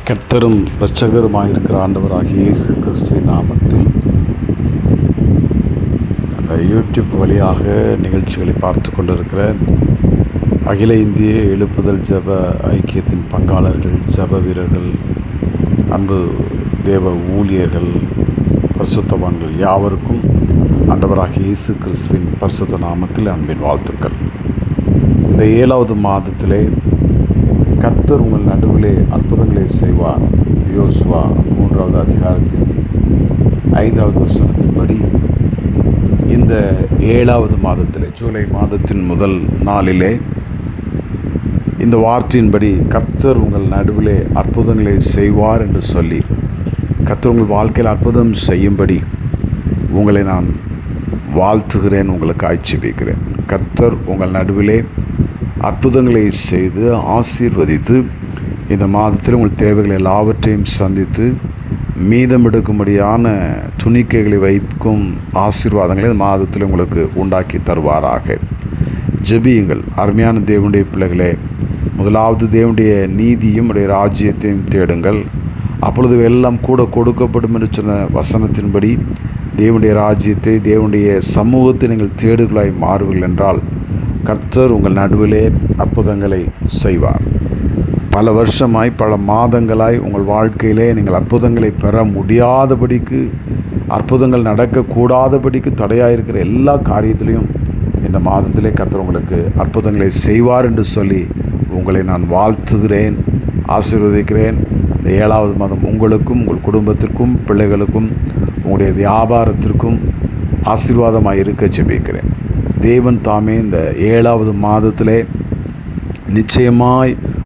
கர்த்தரும் இரட்சகருமாயிருக்கிற ஆண்டவராகிய இயேசு கிறிஸ்துவின் நாமத்தில் அந்த யூடியூப் வழியாக நிகழ்ச்சிகளை பார்த்து கொண்டிருக்கிற அகில இந்திய எழுப்புதல் ஜெப ஐக்கியத்தின் பங்காளர்கள், ஜெப வீரர்கள், அன்பு தேவ ஊழியர்கள், பரிசுத்தவான்கள் யாவருக்கும் ஆண்டவராகிய இயேசு கிறிஸ்துவின் பரிசுத்த நாமத்தில் அன்பின் வாழ்த்துக்கள். இந்த 7வது மாதத்திலே கர்த்தர் உங்கள் நடுவிலே அற்புதங்களை செய்வார். யோசுவா 3வது அதிகாரத்தின் 5வது வசனத்தின்படி இந்த 7வது மாதத்திலே, ஜூலை மாதத்தின் முதல் நாளிலே இந்த வார்த்தையின்படி கர்த்தர் உங்கள் நடுவிலே அற்புதங்களை செய்வார் என்று சொல்லி, கர்த்தர் உங்கள் வாழ்க்கையில் அற்புதம் செய்யும்படி உங்களை நான் வாழ்த்துகிறேன், உங்களுக்கு ஆட்சேபிக்கிறேன். கர்த்தர் உங்கள் நடுவிலே அற்புதங்களை செய்து ஆசீர்வதித்து இந்த மாதத்தில் உங்கள் தேவைகள் எல்லாவற்றையும் சந்தித்து மீதம் எடுக்கும்படியான துணிக்கைகளை வைக்கும் ஆசீர்வாதங்களை இந்த மாதத்தில் உங்களுக்கு உண்டாக்கி தருவாராக. ஜெபியுங்கள். அருமையான தேவனுடைய பிள்ளைகளே, முதலாவது தேவனுடைய நீதியும் உடைய ராஜ்யத்தையும் தேடுங்கள், அப்பொழுது எல்லாம் கூட கொடுக்கப்படும் என்று சொன்ன வசனத்தின்படி தேவனுடைய ராஜ்யத்தை, தேவனுடைய சமூகத்தை நீங்கள் தேடுகளாய் மாறுவீர்கள் என்றால் கர்த்தர் உங்கள் நடுவிலே அற்புதங்களை செய்வார். பல வருஷமாய், பல மாதங்களாய் உங்கள் வாழ்க்கையிலே நீங்கள் அற்புதங்களை பெற முடியாதபடிக்கு, அற்புதங்கள் நடக்கக்கூடாதபடிக்கு தடையாயிருக்கிற எல்லா காரியத்திலையும் இந்த மாதத்திலே கர்த்தர் உங்களுக்கு அற்புதங்களை செய்வார் என்று சொல்லி உங்களை நான் வாழ்த்துகிறேன், ஆசீர்வதிக்கிறேன். இந்த 7வது மாதம் உங்களுக்கும், உங்கள் குடும்பத்திற்கும், பிள்ளைகளுக்கும், உங்களுடைய வியாபாரத்திற்கும் ஆசீர்வாதமாக இருக்க ஜெபிக்கிறேன். தேவன் தாமே இந்த 7வது மாதத்திலே நிச்சயமாய்